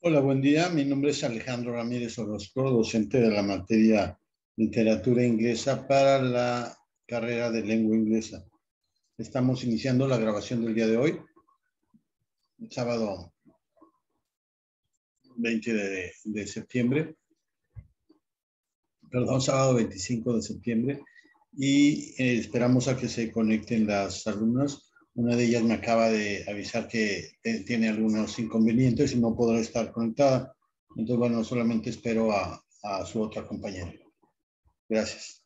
Hola, buen día. Mi nombre es Alejandro Ramírez Orozco, docente de la materia Literatura Inglesa para la carrera de Lengua Inglesa. Estamos iniciando la grabación del día de hoy, sábado 20 de septiembre, perdón, sábado 25 de septiembre, y esperamos a que se conecten las alumnas. Una de ellas me acaba de avisar que tiene algunos inconvenientes y no podrá estar conectada. Entonces, bueno, solamente espero a su otra compañera. Gracias.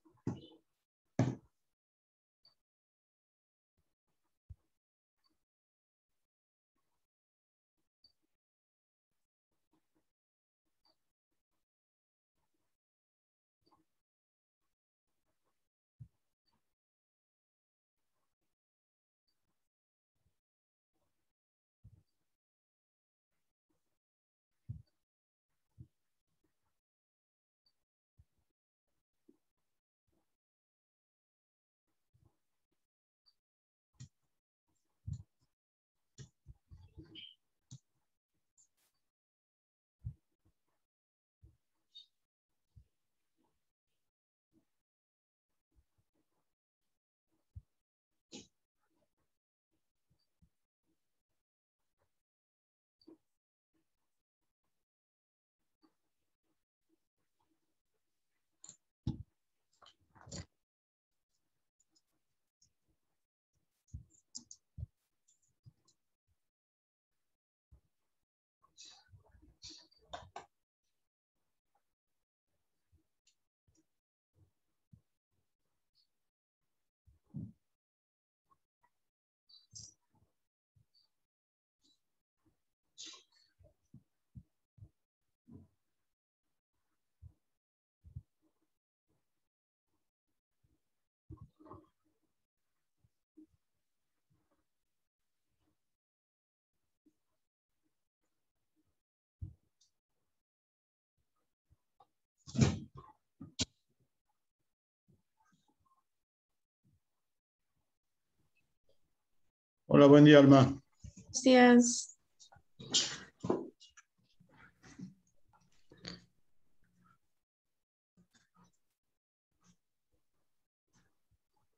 Hola, buen día, Alma. Buenos días.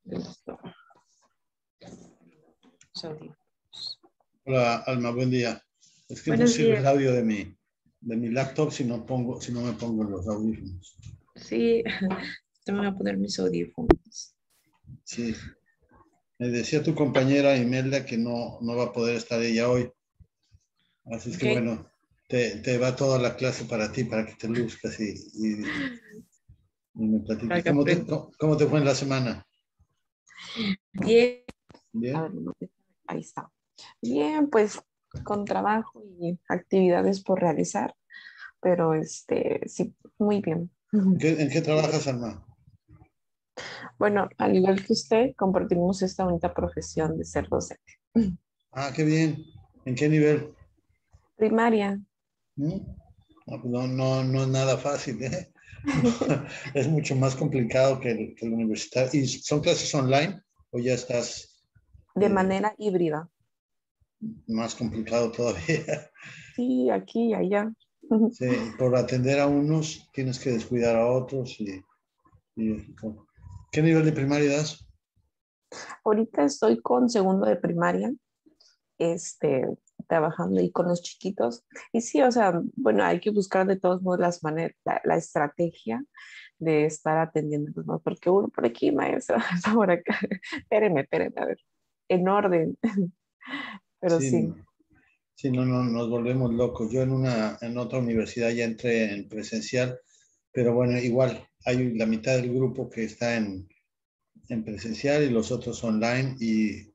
Listo. Hola, Alma, buen día. Es que no Buenos sirve el días. audio de mi laptop si no me pongo los audífonos. Sí, te voy a poner mis audífonos. Sí, me decía tu compañera Imelda que no va a poder estar ella hoy. Así es que Ok. bueno, te va toda la clase para ti, para que te luzcas y me Para platiques. que aprenda. ¿Cómo te fue en la semana? Bien. A ver, ¿Bien? ahí está. Bien, pues con trabajo y actividades por realizar, pero sí, muy bien. En qué trabajas, Alma? Bueno, al igual que usted, compartimos esta bonita profesión de ser docente. Ah, qué bien. ¿En qué nivel? Primaria. ¿Mm? No es nada fácil, ¿eh? Es mucho más complicado que el universitario. ¿Y son clases online o ya estás De eh, manera híbrida. más complicado todavía? Sí, aquí y allá. Sí, por atender a unos tienes que descuidar a otros. ¿Qué nivel de primaria das? Ahorita estoy con segundo de primaria, este, trabajando ahí con los chiquitos. Y sí, o sea, bueno, hay que buscar de todos modos las maneras, la estrategia de estar atendiendo, ¿no? Porque uno por aquí, maestro, está por acá. Espérenme, a ver, en orden, pero Sí, sí. sí, no, nos volvemos locos. Yo en otra universidad ya entré en presencial, pero bueno, igual hay la mitad del grupo que está en presencial y los otros online y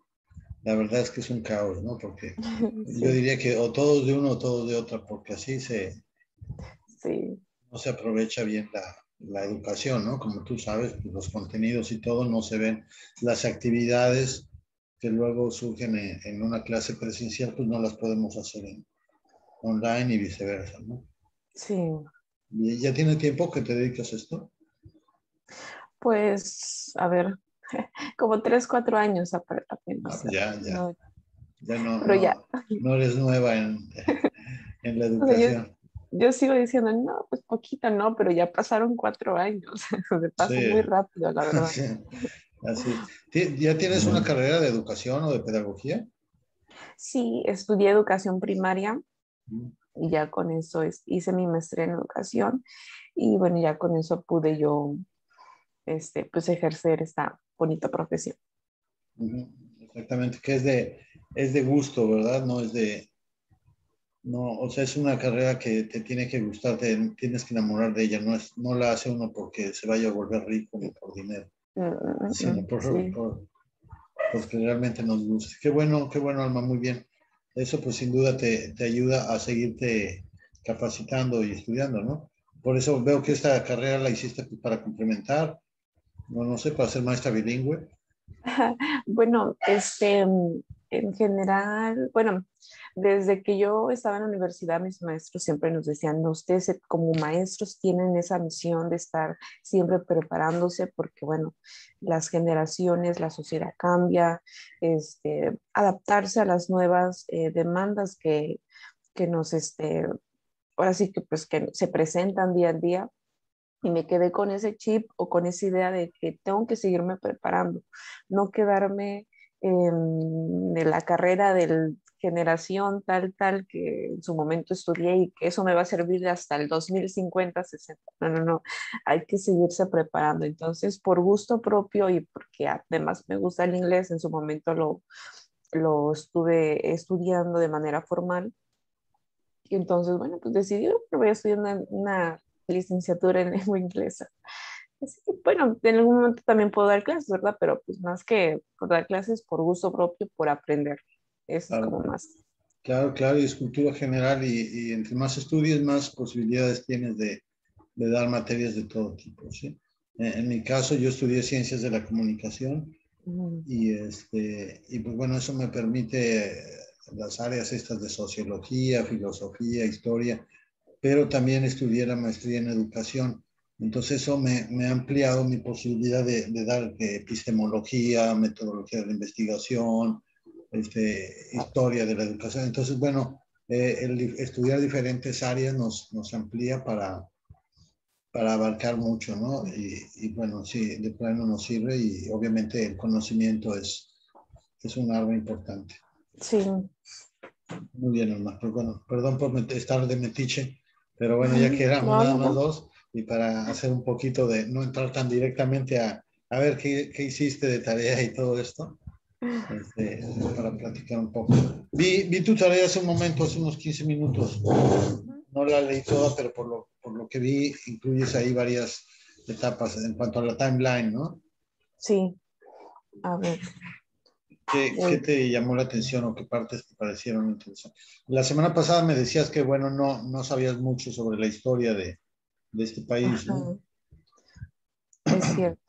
la verdad es que es un caos, ¿no? Porque yo Sí, diría que o todos de uno o todos de otra, porque así sí, no se aprovecha bien la educación, ¿no? Como tú sabes, pues los contenidos y todo no se ven. Las actividades que luego surgen en una clase presencial, pues no las podemos hacer online y viceversa, ¿no? sí. ¿Y ya tiene tiempo que te dedicas a esto? Pues, a ver, como 3, 4 años Ah, apenas. pues ya No, ya pero ya, no eres nueva en la O sea, educación. yo sigo diciendo, no, pues poquito, no, pero ya pasaron 4 años. Se pasó muy Sí, rápido, la verdad. sí, así. ¿Ya tienes una carrera de educación o de pedagogía? Sí, estudié educación primaria Mm, y ya con eso hice mi maestría en educación y bueno, ya con eso pude yo, pues ejercer esta bonita profesión. ujú. Exactamente, que es de gusto, ¿verdad? No es de, no, o sea, es una carrera que te tiene que gustar, tienes que enamorar de ella, no la hace uno porque se vaya a volver rico ni por dinero, sino Sí. porque realmente nos gusta. Qué bueno, Alma, muy bien. Eso pues sin duda te ayuda a seguirte capacitando y estudiando, ¿no? Por eso veo que esta carrera la hiciste pues, para complementar, no sé, para ser maestra bilingüe. Bueno, en general, bueno, desde que yo estaba en la universidad, mis maestros siempre nos decían, "No, ustedes como maestros tienen esa misión de estar siempre preparándose porque, bueno, las generaciones, la sociedad cambia, adaptarse a las nuevas demandas que nos, ahora sí que pues que se presentan día a día y me quedé con ese chip o con esa idea de que tengo que seguirme preparando, no quedarme en la carrera de generación tal que en su momento estudié y que eso me va a servir hasta el 2050, 60. No, no, no, hay que seguirse preparando. Entonces, por gusto propio y porque además me gusta el inglés, en su momento lo estuve estudiando de manera formal y entonces, bueno, pues decidí, que voy a estudiar una licenciatura en lengua inglesa. Así que, bueno, en algún momento también puedo dar clases, ¿verdad? Pero pues más que por dar clases, por gusto propio, por aprender. Eso es como Claro, más. claro, claro, y es cultura general y entre más estudies, más posibilidades tienes de dar materias de todo tipo, ¿sí? En mi caso, yo estudié ciencias de la comunicación Mm, y pues bueno, eso me permite las áreas estas de sociología, filosofía, historia, pero también estudié la maestría en educación. Entonces eso me ha ampliado mi posibilidad de dar epistemología, metodología de la investigación, historia de la educación. Entonces, bueno, el estudiar diferentes áreas nos amplía para abarcar mucho, ¿no? Bueno, sí, de plano nos sirve y obviamente el conocimiento es un arma importante. sí. Muy bien, Alma. Pues bueno, perdón por estar de metiche, pero bueno, ya que éramos No, nada no, más no. dos y para hacer un poquito de, no entrar tan directamente a ver qué hiciste de tarea y todo esto, este, para platicar un poco. Vi tu tarea hace un momento, hace unos 15 minutos. No la leí toda, pero por lo que vi, incluyes ahí varias etapas en cuanto a la timeline, ¿no? Sí, a ver. ¿Qué eh, te llamó la atención o qué partes te parecieron interesantes? La semana pasada me decías que, bueno, no sabías mucho sobre la historia de este país, ¿no? ajá, es cierto.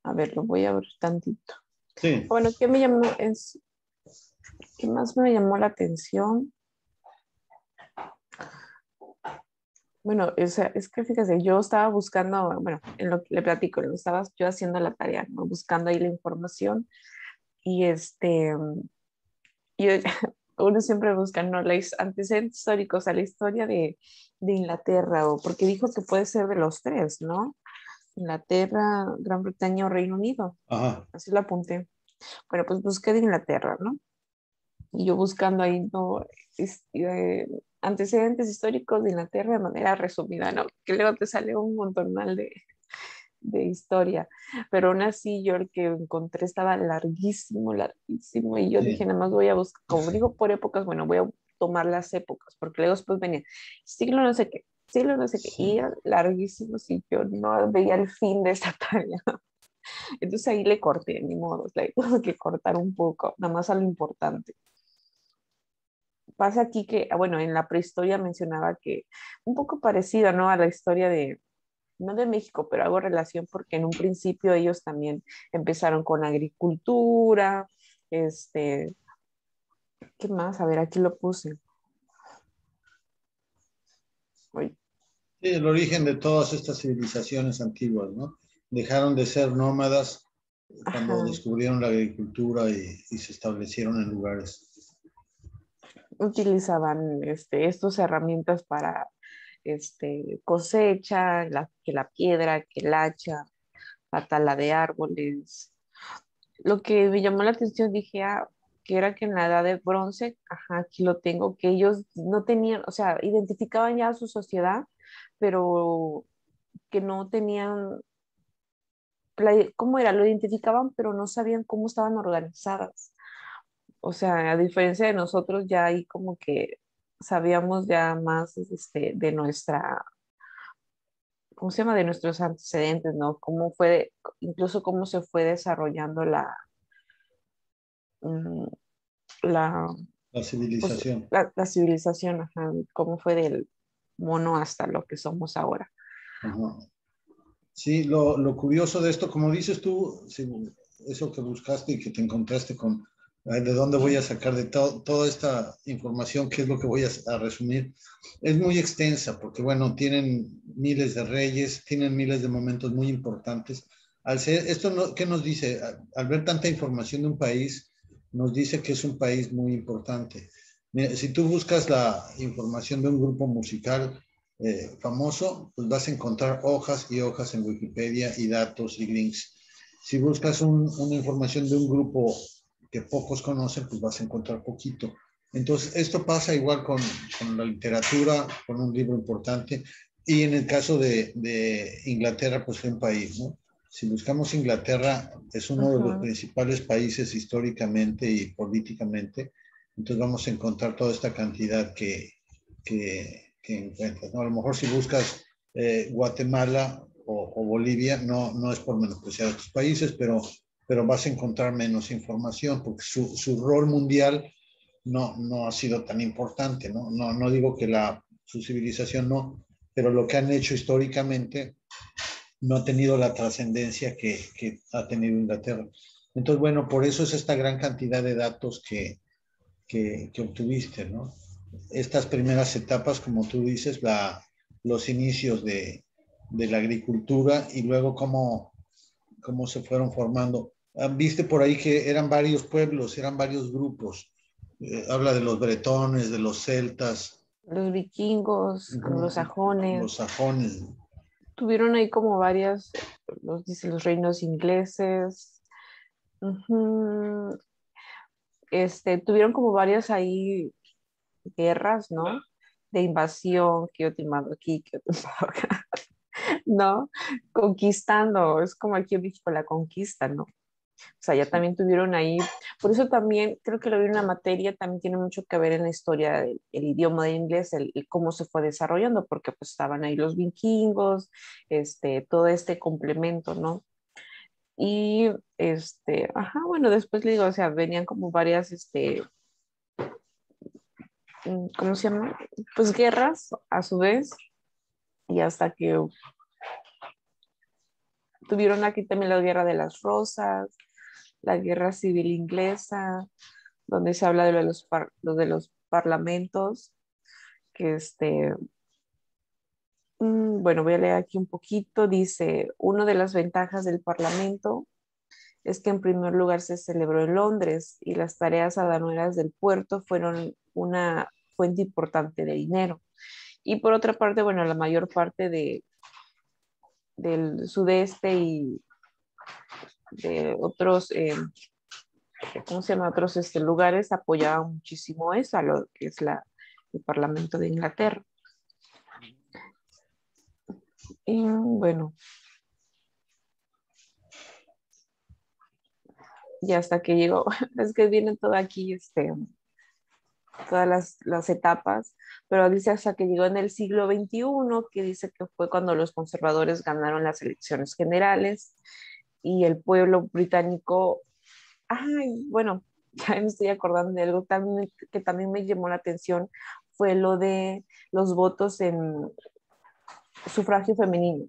A ver, lo voy a ver tantito. Sí, Bueno, ¿qué más me llamó la atención? Bueno, es que fíjese, yo estaba buscando, bueno, en lo que le platico, lo estaba yo haciendo la tarea, ¿no? Buscando ahí la información y y uno siempre busca, ¿no? Antecedentes históricos a la historia de Inglaterra, o porque dijo que puede ser de los tres, ¿no? Inglaterra, Gran Bretaña o Reino Unido. ajá, Así lo apunté. Bueno, pues busqué de Inglaterra, ¿no? Y yo buscando ahí, ¿no? Antecedentes históricos de Inglaterra de manera resumida, ¿no? Que luego te sale un montonal de historia, pero aún así yo el que encontré estaba larguísimo, larguísimo, y yo dije, sí, nada más voy a buscar, como digo por épocas, bueno, voy a tomar las épocas, porque luego después venía siglo no sé qué, y sí, era larguísimo, y yo no veía el fin de esa tarea. Entonces ahí le corté, ni modo, le tuve que cortar un poco, nada más a lo importante. Pasa aquí que, bueno, en la prehistoria mencionaba que un poco parecida, ¿no? A la historia no de México, pero hago relación porque en un principio ellos también empezaron con agricultura, este, ¿qué más? A ver, aquí lo puse. Uy, sí, el origen de todas estas civilizaciones antiguas, ¿no? Dejaron de ser nómadas cuando ajá, descubrieron la agricultura y se establecieron en lugares. utilizaban estas herramientas para cosecha, que la piedra, que el hacha, la tala de árboles. Lo que me llamó la atención, dije, que era que en la edad de bronce, ajá, aquí lo tengo, que ellos no tenían, o sea, identificaban ya su sociedad, pero que no tenían, ¿cómo era? Lo identificaban, pero no sabían cómo estaban organizadas. O sea, a diferencia de nosotros, ya ahí como que sabíamos ya más de nuestra, ¿cómo se llama? De nuestros antecedentes, ¿no? Cómo fue, incluso cómo se fue desarrollando mm, la, La pues, civilización. la civilización, ajá, cómo fue del mono hasta lo que somos ahora. Ajá. Sí, lo curioso de esto, como dices tú, sí, eso que buscaste y que te encontraste con de dónde voy a sacar de toda esta información, qué es lo que voy a resumir, es muy extensa porque, bueno, tienen miles de reyes, tienen miles de momentos muy importantes. Al ser, esto no, ¿qué nos dice? Al ver tanta información de un país, nos dice que es un país muy importante. Mira, si tú buscas la información de un grupo musical, famoso, pues vas a encontrar hojas y hojas en Wikipedia y datos y links. Si buscas una información de un grupo que pocos conocen, pues vas a encontrar poquito. Entonces, esto pasa igual con la literatura, con un libro importante, y en el caso de Inglaterra, pues fue un país, ¿no? Si buscamos Inglaterra, es uno de los Ajá, principales países históricamente y políticamente, entonces vamos a encontrar toda esta cantidad que encuentras, ¿no? A lo mejor si buscas Guatemala o Bolivia, no es por menospreciar a estos países, pero vas a encontrar menos información porque su rol mundial no ha sido tan importante, ¿no? No digo que su civilización no, pero lo que han hecho históricamente no ha tenido la trascendencia que ha tenido Inglaterra. Entonces, bueno, por eso es esta gran cantidad de datos que obtuviste, ¿no? Estas primeras etapas, como tú dices, los inicios de la agricultura y luego cómo se fueron formando. Viste por ahí que eran varios pueblos, eran varios grupos. Habla de los bretones, de los celtas, los vikingos, anglosajones, los sajones. tuvieron ahí como varias, dice, los reinos ingleses, ujú, tuvieron como varias ahí guerras, ¿no? De invasión, que yo te mando aquí, que yo te mando acá, ¿no? Conquistando, es como aquí en México la conquista, ¿no? O sea, ya Sí. también tuvieron ahí, por eso también creo que lo vi en una materia, también tiene mucho que ver en la historia del el idioma de inglés, el cómo se fue desarrollando, porque pues estaban ahí los vikingos, todo este complemento, ¿no? Y ajá, bueno, después le digo, o sea, venían como varias, ¿cómo se llama? Pues guerras a su vez, y hasta que tuvieron aquí también la guerra de las rosas, la guerra civil inglesa, donde se habla de lo de los parlamentos, que bueno, voy a leer aquí un poquito, dice, una de las ventajas del parlamento es que en primer lugar se celebró en Londres y las tareas aduaneras del puerto fueron una fuente importante de dinero. Y por otra parte, bueno, la mayor parte del sudeste y de otros, ¿cómo se llama? Otros lugares apoyaban muchísimo eso, a lo que es el Parlamento de Inglaterra. Y bueno, y hasta que llegó, es que viene todo aquí, todas las etapas, pero dice hasta que llegó en el siglo XXI, que dice que fue cuando los conservadores ganaron las elecciones generales y el pueblo británico, ay, bueno, ya me estoy acordando de algo también, que también me llamó la atención, fue lo de los votos en sufragio femenino.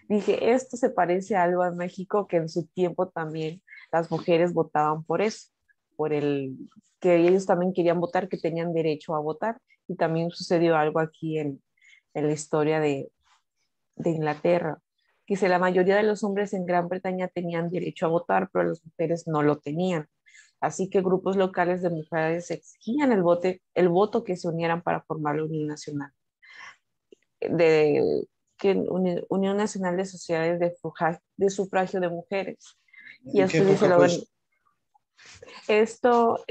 Dije, esto se parece a algo a México que en su tiempo también las mujeres votaban por eso, por el que ellos también querían votar, que tenían derecho a votar. Y también sucedió algo aquí en la historia de Inglaterra. La mayoría de los hombres en Gran Bretaña tenían derecho a votar, pero las mujeres no lo tenían. Así que grupos locales de mujeres exigían el voto que se unieran para formar la Unión Nacional, de, Unión Nacional de Sociedades de Sufragio de Mujeres. Y ¿En qué después dice, época fue eso? esto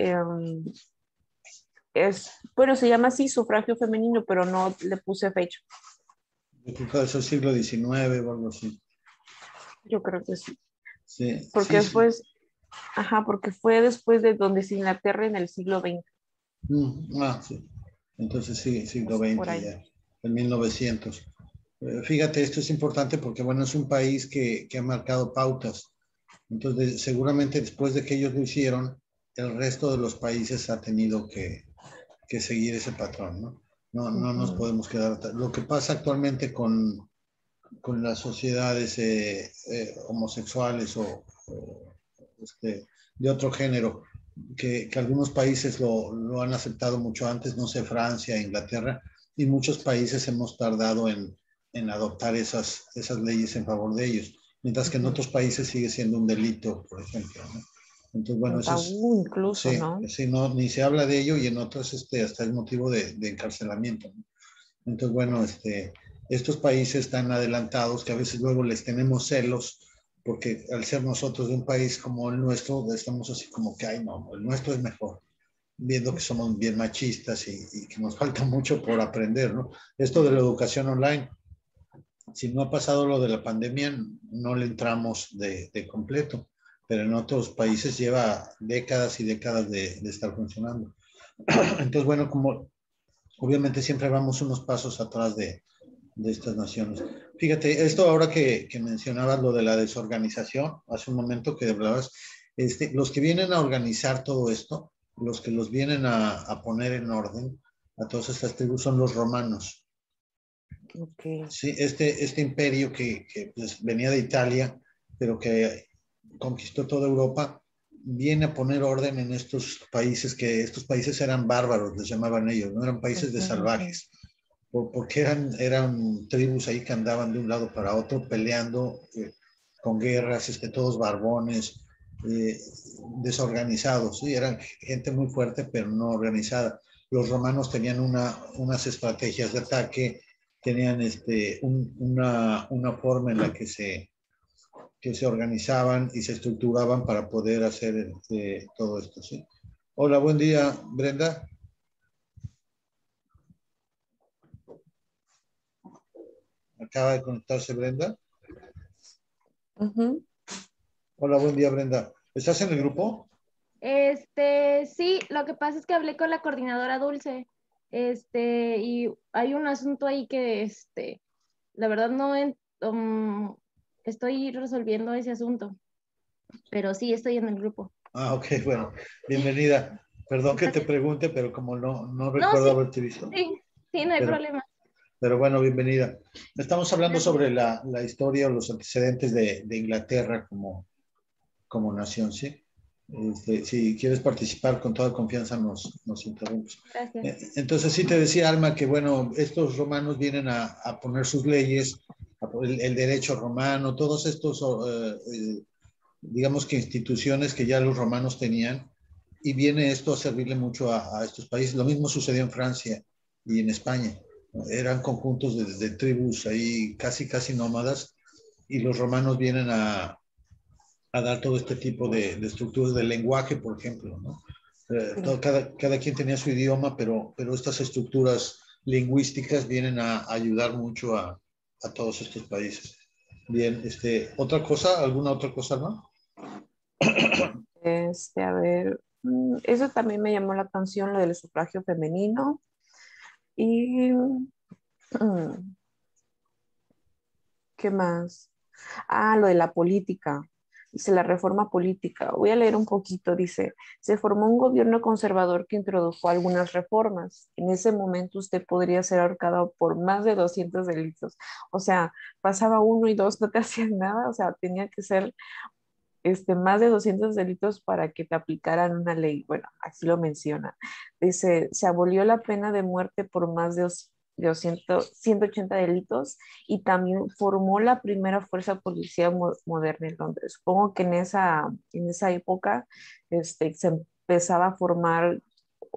bueno, se llama así sufragio femenino, pero no le puse fecha. Yo creo que es el siglo XIX o algo así. Yo creo que sí. Sí, Porque sí, sí. después, ajá, porque fue después de donde se Inglaterra en el siglo XX, Sí. Entonces sí, siglo pues, por XX ahí. ya, en 1900. Fíjate, esto es importante porque, bueno, es un país que ha marcado pautas. Entonces, seguramente después de que ellos lo hicieron, el resto de los países ha tenido que seguir ese patrón, ¿no? No nos Ujú. podemos quedar atrás. Lo que pasa actualmente con las sociedades homosexuales de otro género, que algunos países lo han aceptado mucho antes, no sé, Francia, Inglaterra, y muchos países hemos tardado en adoptar esas leyes en favor de ellos, mientras que en Ujú. otros países sigue siendo un delito, por ejemplo, ¿no? Entonces, bueno, Un eso es, tabú incluso, sí, ¿no? sí, no, ni se habla de ello y en otros hasta es motivo de encarcelamiento, ¿no? Entonces, bueno, estos países tan adelantados que a veces luego les tenemos celos, porque al ser nosotros de un país como el nuestro, estamos así como que, ay, no, el nuestro es mejor, viendo que somos bien machistas y que nos falta mucho por aprender, ¿no? Esto de la educación online, si no ha pasado lo de la pandemia, no le entramos de completo, pero en otros países lleva décadas y décadas de estar funcionando. Entonces, bueno, como obviamente siempre vamos unos pasos atrás de estas naciones. Fíjate, esto ahora que mencionabas lo de la desorganización, hace un momento que hablabas, los que vienen a organizar todo esto, los que los vienen a poner en orden a todas estas tribus son los romanos. Ok. Sí, este imperio que pues, venía de Italia, pero que conquistó toda Europa, viene a poner orden en estos países eran bárbaros, les llamaban ellos, no eran países de Ujú, ujú. salvajes porque eran tribus ahí que andaban de un lado para otro peleando con guerras, todos barbones, eh, desorganizados, ¿sí? Eran gente muy fuerte pero no organizada. Los romanos tenían unas estrategias de ataque, tenían una forma en la que se organizaban y se estructuraban para poder hacer todo esto. ¿Sí? Hola, buen día, Brenda. Acaba de conectarse Brenda. Ujú. Hola, buen día, Brenda. ¿Estás en el grupo? Sí, lo que pasa es que hablé con la coordinadora Dulce, y hay un asunto ahí que, la verdad estoy resolviendo ese asunto, pero sí estoy en el grupo. Ah, ok, bueno, bienvenida. Perdón que te Gracias. pregunte, pero como no No, recuerdo sí, haberte visto, sí, sí, no hay pero, problema. pero bueno, bienvenida. Estamos hablando Gracias. sobre la historia o los antecedentes de Inglaterra como nación, ¿sí? Si quieres participar con toda confianza, nos interrumpes. Gracias. Entonces, sí te decía, Alma, que bueno, estos romanos vienen a poner sus leyes, el derecho romano, todos estos digamos que instituciones que ya los romanos tenían, y viene esto a servirle mucho a estos países. Lo mismo sucedió en Francia y en España. Eran conjuntos de tribus ahí casi nómadas, y los romanos vienen a dar todo este tipo de estructuras del lenguaje, por ejemplo, ¿no? Sí. Cada quien tenía su idioma, pero estas estructuras lingüísticas vienen a ayudar mucho a todos estos países. Bien, ¿alguna otra cosa más? A ver, eso también me llamó la atención, lo del sufragio femenino. Y, ¿qué más? Ah, lo de la política. Dice la reforma política. Voy a leer un poquito. Dice, se formó un gobierno conservador que introdujo algunas reformas. En ese momento usted podría ser ahorcado por más de 200 delitos. O sea, pasaba uno y dos, no te hacían nada. O sea, tenía que ser más de 200 delitos para que te aplicaran una ley. Bueno, así lo menciona. Dice, se abolió la pena de muerte por más de 180 delitos y también formó la primera fuerza policial moderna en Londres. Supongo que en esa época se empezaba a formar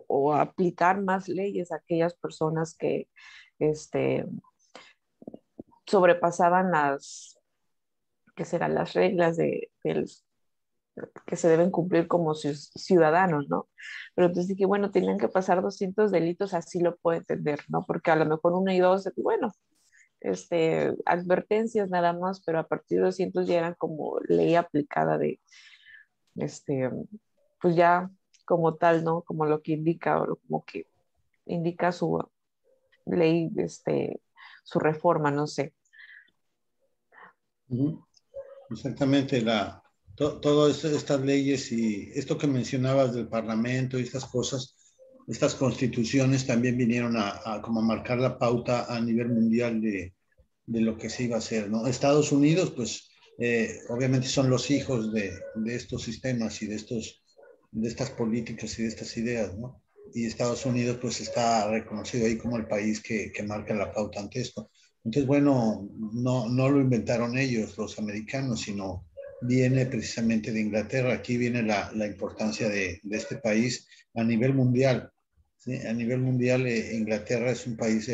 o a aplicar más leyes a aquellas personas que este, sobrepasaban que serán las reglas que se deben cumplir como ciudadanos, ¿no? Pero entonces dije, bueno, tenían que pasar 200 delitos, así lo puedo entender, ¿no? Porque a lo mejor uno y dos, bueno, advertencias nada más, pero a partir de 200 ya eran como ley aplicada de, este, pues ya como tal, ¿no? Como lo que indica o como que indica su ley, su reforma, no sé. Ujú. Exactamente, todas estas leyes y esto que mencionabas del Parlamento y estas cosas, estas constituciones también vinieron a como a marcar la pauta a nivel mundial de lo que se iba a hacer, ¿no? Estados Unidos, pues, obviamente son los hijos de estos sistemas y de estas políticas y de estas ideas, ¿no? Y Estados Unidos, pues, está reconocido ahí como el país que marca la pauta ante esto. Entonces, bueno, no lo inventaron ellos, los americanos, sino viene precisamente de Inglaterra. Aquí viene la importancia de este país a nivel mundial, ¿sí? A nivel mundial, Inglaterra es un país,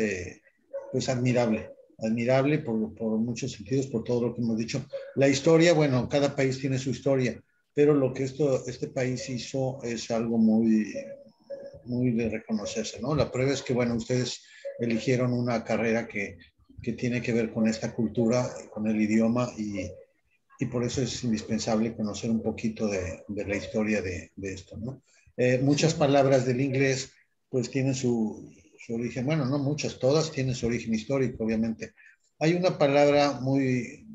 pues, admirable por muchos sentidos, por todo lo que hemos dicho. La historia, bueno, cada país tiene su historia, pero lo que este país hizo es algo muy de reconocerse, ¿no? La prueba es que, bueno, ustedes eligieron una carrera que tiene que ver con esta cultura, con el idioma, y por eso es indispensable conocer un poquito de la historia de esto, ¿no? Muchas Sí. palabras del inglés, pues tienen su origen, bueno, no muchas, todas tienen su origen histórico, obviamente. Hay una palabra muy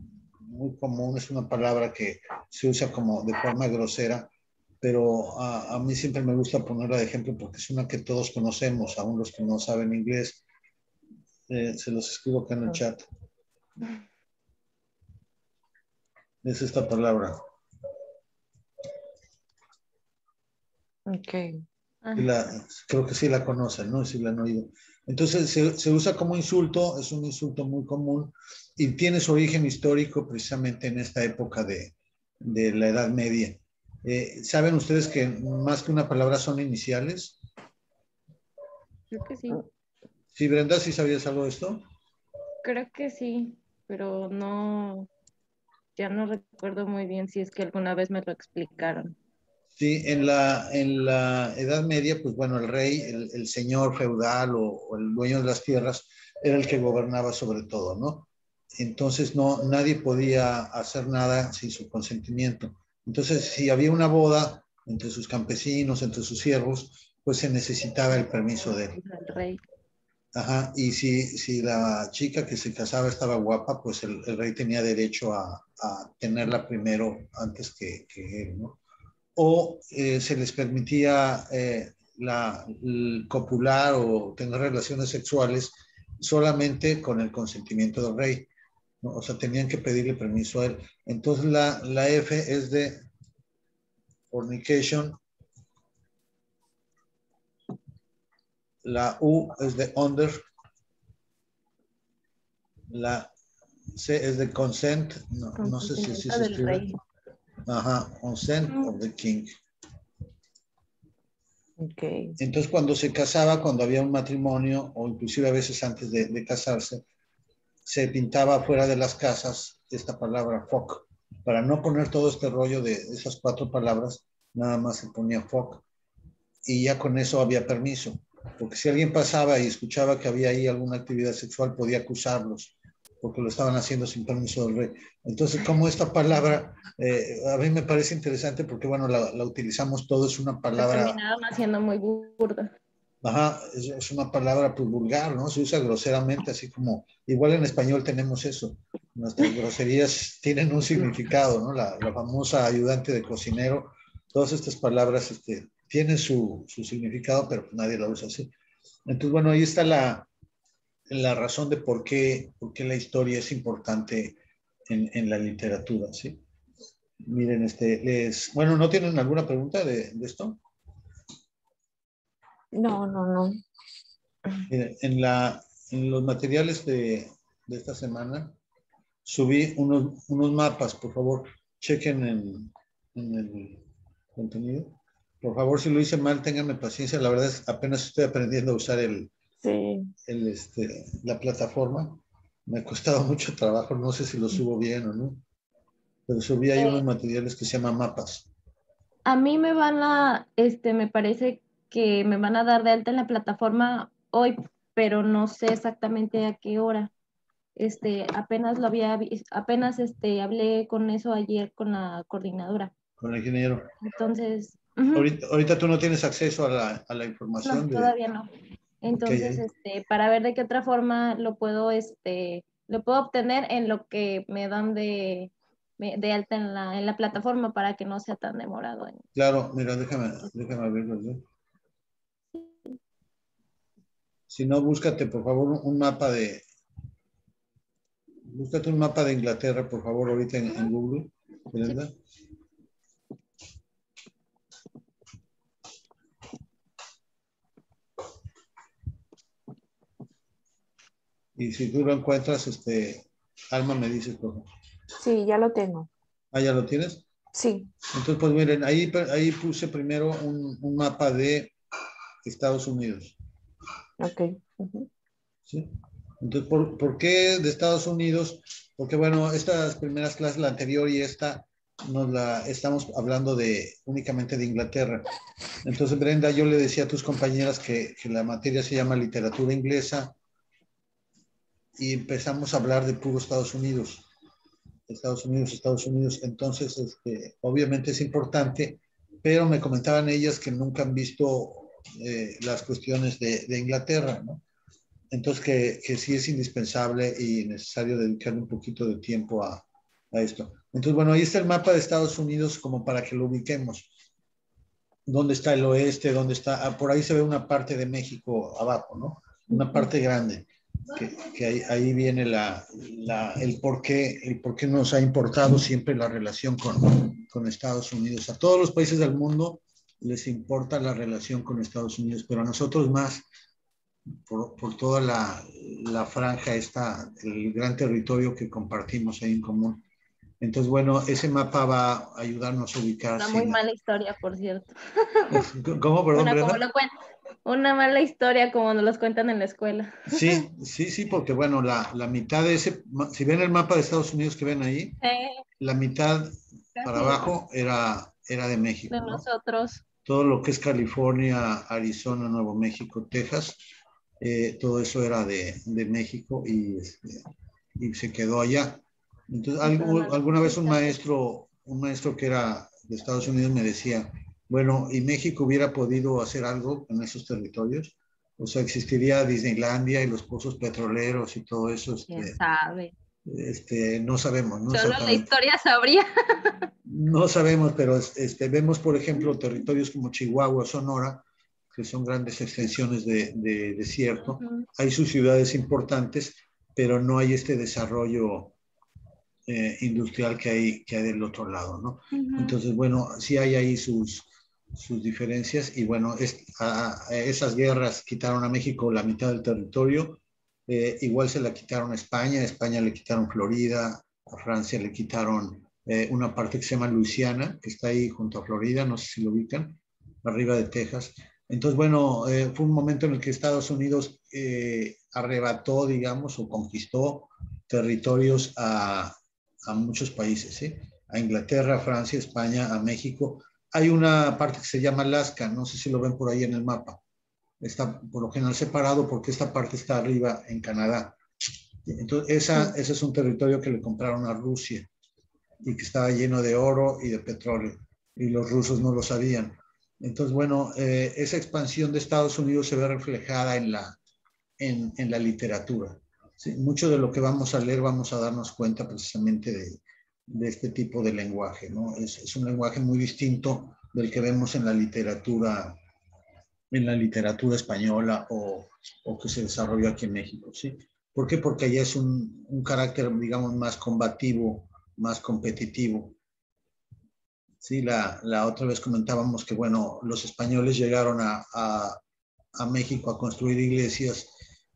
común, es una palabra que se usa como de forma grosera, pero a mí siempre me gusta ponerla de ejemplo porque es una que todos conocemos, aún los que no saben inglés. Se los escribo acá en el chat. Es esta palabra. Ok. Creo que sí la conocen, ¿no? Sí la han oído. Entonces se usa como insulto, es un insulto muy común y tiene su origen histórico precisamente en esta época de la Edad Media. ¿Saben ustedes que más que una palabra son iniciales? Creo que sí. Sí, Brenda, ¿sí sabías algo de esto? Creo que sí, pero no, ya no recuerdo muy bien si es que alguna vez me lo explicaron. Sí, en la Edad Media, pues bueno, el rey, el señor feudal o el dueño de las tierras era el que gobernaba sobre todo, ¿no? Entonces nadie podía hacer nada sin su consentimiento. Entonces, si había una boda entre sus campesinos, entre sus siervos, pues se necesitaba el permiso de él. El rey. Ajá, y si la chica que se casaba estaba guapa, pues el rey tenía derecho a tenerla primero antes que él, ¿no? O se les permitía copular o tener relaciones sexuales solamente con el consentimiento del rey, ¿no? O sea, tenían que pedirle permiso a él. Entonces la F es de fornication, la U es de under, la C es de consent, no sé si así Consentimiento se del escribe. rey. Ajá, consent of the king. Ok. Entonces, cuando se casaba, cuando había un matrimonio, o inclusive a veces antes de casarse, se pintaba fuera de las casas esta palabra fuck. Para no poner todo este rollo de esas 4 palabras, nada más se ponía fuck. Y ya con eso había permiso. Porque si alguien pasaba y escuchaba que había ahí alguna actividad sexual, podía acusarlos, porque lo estaban haciendo sin permiso del rey. Entonces, como esta palabra, a mí me parece interesante porque, bueno, la utilizamos todo, es una Se palabra. terminaron haciendo muy burda. Ajá, es una palabra pues vulgar, ¿no? Se usa groseramente, así como, igual en español tenemos eso. Nuestras groserías tienen un significado, ¿no? La famosa ayudante de cocinero, todas estas palabras tienen su significado, pero pues nadie la usa así. Entonces, bueno, ahí está la razón de por qué la historia es importante en la literatura, ¿sí? Miren, bueno, ¿no tienen alguna pregunta de esto? No, no, no. Miren, en la en los materiales de esta semana subí unos mapas, por favor, chequen en el contenido. Por favor, si lo hice mal, ténganme paciencia. La verdad es apenas estoy aprendiendo a usar Sí. la plataforma. Me ha costado mucho trabajo, no sé si lo subo bien o no, pero subí ahí unos materiales que se llaman mapas. A mí me van a, me parece que me van a dar de alta en la plataforma hoy, pero no sé exactamente a qué hora. Apenas apenas hablé con eso ayer con la coordinadora. Con el ingeniero. Entonces, Ahorita tú no tienes acceso a la no, información todavía no. Entonces, para ver de qué otra forma lo puedo obtener en lo que me dan de alta en la plataforma para que no sea tan demorado. Claro, mira, déjame verlo yo. Si no, búscate, por favor, búscate un mapa de Inglaterra, por favor, ahorita en Google, Brenda. Sí. Y si tú lo encuentras, Alma, me dices, por favor. Sí, ya lo tengo. ¿Ah, ya lo tienes? Sí. Entonces, pues miren, ahí puse primero un mapa de Estados Unidos. Ok. ¿Sí? Entonces, ¿por qué de Estados Unidos? Porque, bueno, estas primeras clases, la anterior y esta, estamos hablando únicamente de Inglaterra. Entonces, Brenda, yo le decía a tus compañeras que la materia se llama literatura inglesa y empezamos a hablar de puro Estados Unidos. Estados Unidos. Entonces, obviamente es importante, pero me comentaban ellas que nunca han visto las cuestiones de Inglaterra, ¿no? Entonces, que sí es indispensable y necesario dedicarle un poquito de tiempo a esto. Entonces, bueno, ahí está el mapa de Estados Unidos como para que lo ubiquemos. ¿Dónde está el oeste? ¿Dónde está? Ah, por ahí se ve una parte de México abajo, ¿no? Una parte grande. Que ahí viene el por qué nos ha importado siempre la relación con Estados Unidos. A todos los países del mundo les importa la relación con Estados Unidos, pero a nosotros más, por toda la franja esta, el gran territorio que compartimos ahí en común. Entonces, bueno, ese mapa va a ayudarnos a ubicar. Una muy mala historia, por cierto. ¿Cómo? Perdón, Brenda. Una mala historia como nos los cuentan en la escuela. Sí, porque bueno, la mitad de ese, si ven el mapa de Estados Unidos que ven ahí, la mitad para abajo era de México, de ¿no? Nosotros. Todo lo que es California, Arizona, Nuevo México, Texas, todo eso era de México y se quedó allá. Entonces, alguna vez un maestro que era de Estados Unidos me decía, bueno, ¿y México hubiera podido hacer algo en esos territorios? O sea, existiría Disneylandia y los pozos petroleros y todo eso. ¿Quién sabe? No sabemos, ¿no? Solo la historia sabría. No sabemos, pero vemos, por ejemplo, territorios como Chihuahua, Sonora, que son grandes extensiones de desierto. Hay sus ciudades importantes, pero no hay este desarrollo industrial que hay del otro lado, ¿no? Entonces, bueno, sí hay ahí sus diferencias y bueno, esas guerras quitaron a México la mitad del territorio, igual se la quitaron a España le quitaron Florida, a Francia le quitaron una parte que se llama Luisiana, que está ahí junto a Florida, no sé si lo ubican, arriba de Texas. Entonces, bueno, fue un momento en el que Estados Unidos arrebató, digamos, o conquistó territorios a muchos países, ¿sí? A Inglaterra, a Francia, a España, a México. Hay una parte que se llama Alaska, no sé si lo ven por ahí en el mapa. Está por lo general separado porque esta parte está arriba en Canadá. Entonces, ese es un territorio que le compraron a Rusia y que estaba lleno de oro y de petróleo. Y los rusos no lo sabían. Entonces, bueno, esa expansión de Estados Unidos se ve reflejada en la literatura. Sí, mucho de lo que vamos a leer vamos a darnos cuenta precisamente de este tipo de lenguaje, ¿no? Es un lenguaje muy distinto del que vemos en la literatura española o que se desarrolló aquí en México, ¿sí? ¿Por qué? Porque allá es un carácter, digamos, más combativo, más competitivo. Sí, la otra vez comentábamos que, bueno, los españoles llegaron a México a construir iglesias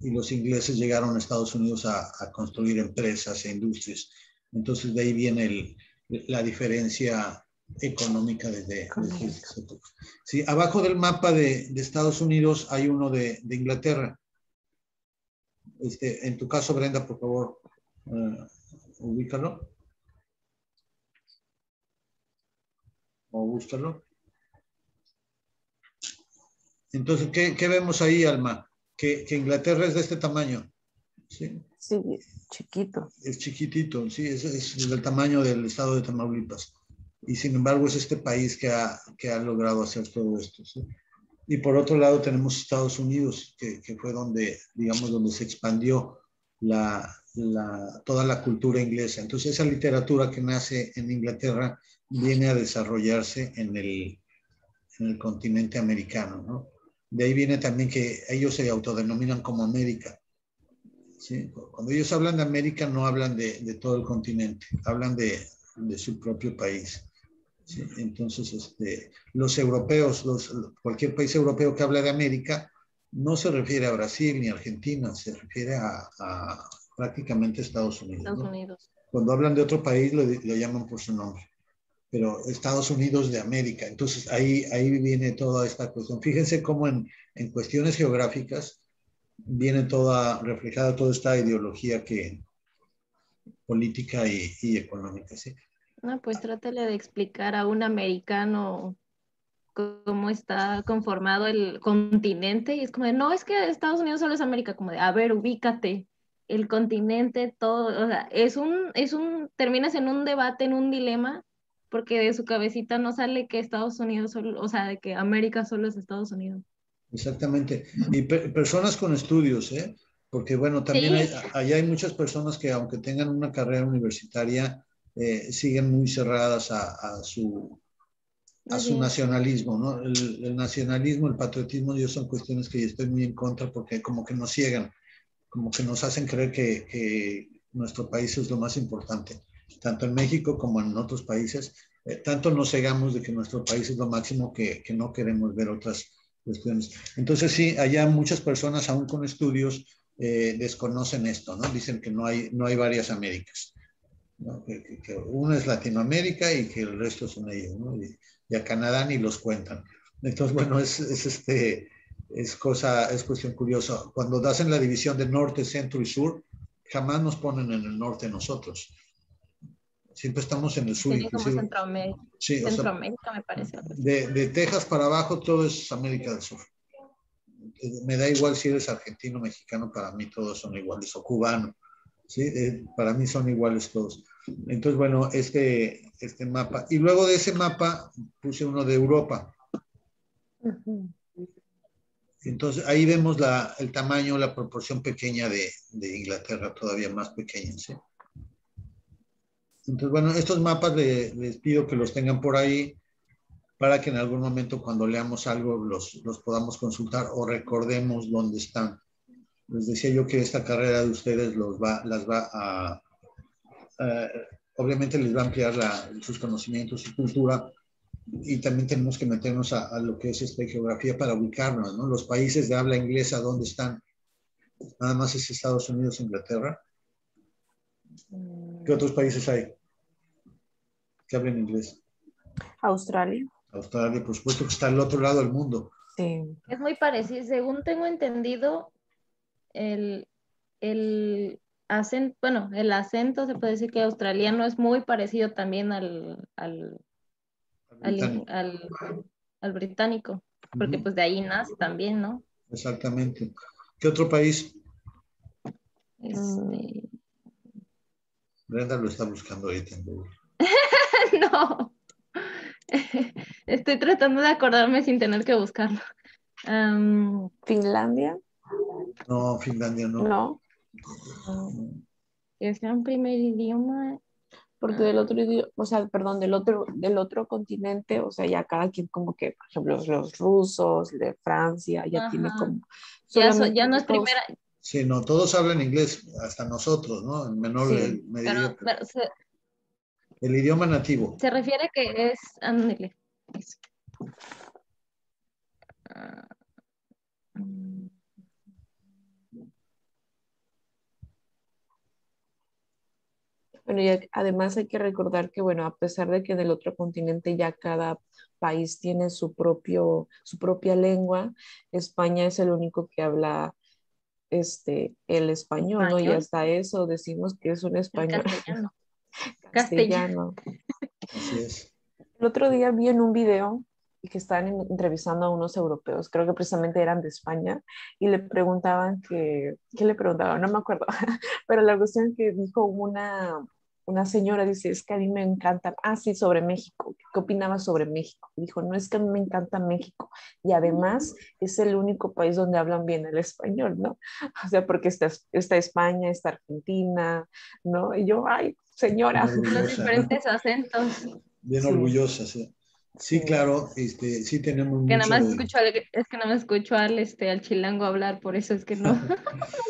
y los ingleses llegaron a Estados Unidos a construir empresas e industrias. Entonces de ahí viene la diferencia económica desde esa época. Sí, abajo del mapa de Estados Unidos hay uno de Inglaterra. En tu caso, Brenda, por favor, ubícalo o búscalo. Entonces, ¿qué vemos ahí, Alma? Que Inglaterra es de este tamaño. Sí, sí, chiquito. es chiquitito, sí, es del tamaño del estado de Tamaulipas. Y sin embargo es este país que ha logrado hacer todo esto. ¿Sí? Y por otro lado tenemos Estados Unidos, que fue donde, digamos, donde se expandió toda la cultura inglesa. Entonces esa literatura que nace en Inglaterra viene a desarrollarse en el continente americano, ¿no? De ahí viene también que ellos se autodenominan como América. ¿Sí? Cuando ellos hablan de América no hablan de todo el continente, hablan de su propio país. ¿Sí? Entonces, los europeos, cualquier país europeo que habla de América, no se refiere a Brasil ni a Argentina, se refiere a prácticamente Estados Unidos. Estados ¿no? Unidos. Cuando hablan de otro país lo llaman por su nombre, pero Estados Unidos de América. Entonces, ahí viene toda esta cuestión. Fíjense cómo en cuestiones geográficas viene reflejada toda esta ideología política y económica. ¿Sí? No, pues trátale de explicar a un americano cómo está conformado el continente y es como de, no, es que Estados Unidos solo es América, como de, a ver, ubícate, el continente, todo, o sea, terminas en un debate, en un dilema, porque de su cabecita no sale que Estados Unidos solo, o sea, de que América solo es Estados Unidos. Exactamente. Y personas con estudios, ¿eh? Porque bueno, también Sí, allá hay muchas personas que aunque tengan una carrera universitaria, siguen muy cerradas a su así es. nacionalismo, ¿no? El nacionalismo, el patriotismo, yo son cuestiones que yo estoy muy en contra porque como que nos ciegan, como que nos hacen creer que nuestro país es lo más importante, tanto en México como en otros países. Tanto nos cegamos de que nuestro país es lo máximo que no queremos ver otras cuestiones. Entonces sí, allá muchas personas, aún con estudios, desconocen esto, ¿no? Dicen que no hay varias Américas, ¿no? Que una es Latinoamérica y que el resto son ellos, ¿no? Y a Canadá ni los cuentan. Entonces, bueno, es cuestión curiosa. Cuando hacen la división de norte, centro y sur, jamás nos ponen en el norte nosotros. Siempre estamos en el sur, Sería como inclusive. Centroamérica, Sí, o sea, Centroamérica me parece. de Texas para abajo todo es América del Sur. Me da igual si eres argentino, mexicano, para mí todos son iguales, o cubano. ¿Sí? Para mí son iguales todos. Entonces, bueno, este mapa. Y luego de ese mapa puse uno de Europa. Entonces, ahí vemos el tamaño, la proporción pequeña de Inglaterra, todavía más pequeña. ¿Sí? Entonces, bueno, estos mapas les pido que los tengan por ahí para que en algún momento cuando leamos algo los podamos consultar o recordemos dónde están. Les decía yo que esta carrera de ustedes las va a obviamente les va a ampliar sus conocimientos, su cultura, y también tenemos que meternos a lo que es geografía para ubicarnos, ¿no? Los países de habla inglesa, ¿dónde están? Nada más es Estados Unidos, Inglaterra. ¿Qué otros países hay que hablen inglés? Australia. Australia, por supuesto, que está al otro lado del mundo. Sí. Es muy parecido, según tengo entendido, el, el acento, bueno, el acento se puede decir que australiano es muy parecido también Británico. al británico, porque pues de ahí nace también, ¿no? Exactamente. ¿Qué otro país? Este... Brenda lo está buscando ahorita en Google. No, estoy tratando de acordarme sin tener que buscarlo. Finlandia. No, Finlandia no. No, Que sea un primer idioma. porque del otro idioma, o sea, perdón, del otro continente, o sea, ya cada quien como que, por ejemplo, los rusos, de Francia, ya tiene Ajá. como Ya solamente no es dos. primera, Sí, no, todos hablan inglés, hasta nosotros, ¿no? En menor Sí, medida. pero El idioma nativo. se refiere que es, ándale, eso. Ah, mm, Bueno, y además hay que recordar que, bueno, a pesar de que en el otro continente ya cada país tiene su propia lengua, España es el único que habla el español, ¿no? Y Español, hasta eso decimos que es un el español castellano. Castellano. castellano. Así es. El otro día vi en un video que estaban entrevistando a unos europeos, creo que precisamente eran de España, y le preguntaban ¿qué le preguntaban? No me acuerdo, pero la cuestión que dijo una señora, dice, es que a mí me encanta, sí, sobre México, ¿qué opinaba sobre México? Dijo, no, es que a mí me encanta México, y además es el único país donde hablan bien el español, ¿no? O sea, porque está España, está Argentina, ¿no? Y yo, ay, Bien señora. Los orgullosa, ¿no? diferentes acentos. Bien Sí, orgullosa, sí. Sí, sí. claro, sí tenemos Que nada mucho más de... escucho es que nada más escucho al chilango hablar, por eso es que no, no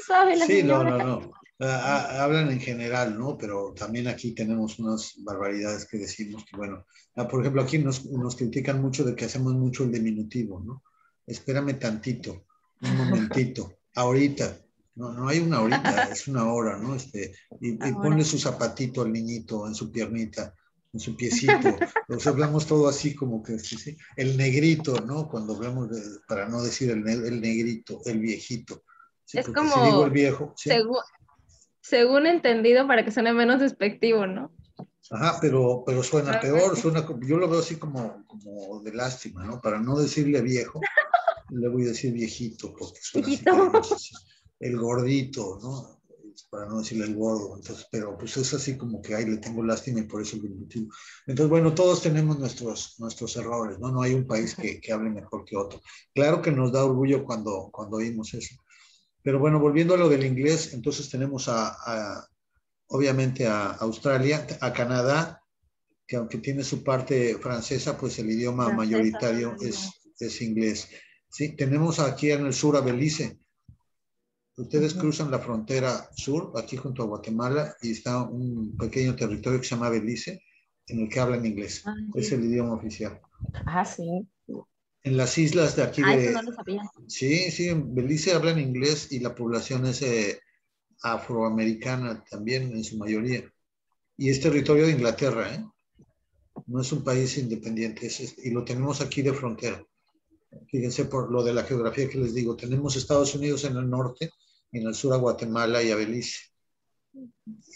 sabe la Sí, no, señora. no, no. Hablan en general, ¿no? Pero también aquí tenemos unas barbaridades que decimos que, bueno, por ejemplo, aquí nos critican mucho de que hacemos mucho el diminutivo, ¿no? Espérame tantito, un momentito, ahorita. No, no hay una ahorita, es una hora, ¿no? Y Ahora. ponle su zapatito al niñito en su piernita, en su piecito. Los hablamos todo así como que, sí, sí. El negrito, ¿no? Cuando hablamos para no decir el negrito, el viejito. Sí, Es porque si digo el como, viejo, sí. según entendido, para que suene menos despectivo, ¿no? Ajá, pero suena Algo peor, así. suena, yo lo veo así como de lástima, ¿no? Para no decirle viejo, le voy a decir viejito, porque suena así Chiquito. cariñoso, así. El gordito, ¿no? Para no decirle el gordo, entonces, pero pues es así como que, ay, le tengo lástima y por eso el diminutivo. Entonces, bueno, todos tenemos nuestros errores, ¿no? No hay un país que hable mejor que otro. Claro que nos da orgullo cuando oímos eso. Pero bueno, volviendo a lo del inglés, entonces tenemos obviamente a Australia, a Canadá, que aunque tiene su parte francesa, pues el idioma Francesa mayoritario todavía. es inglés. Sí, tenemos aquí en el sur a Belice. Ustedes Ujú. cruzan la frontera sur, aquí junto a Guatemala, y está un pequeño territorio que se llama Belice, en el que hablan inglés. Ah, Es sí. el idioma oficial. Sí. En las islas de aquí Ah, eso no lo sabía. Sí, sí, en Belice hablan inglés y la población es afroamericana también en su mayoría. Y es territorio de Inglaterra, ¿eh? No es un país independiente, y lo tenemos aquí de frontera. Fíjense por lo de la geografía que les digo, tenemos Estados Unidos en el norte, y en el sur a Guatemala y a Belice.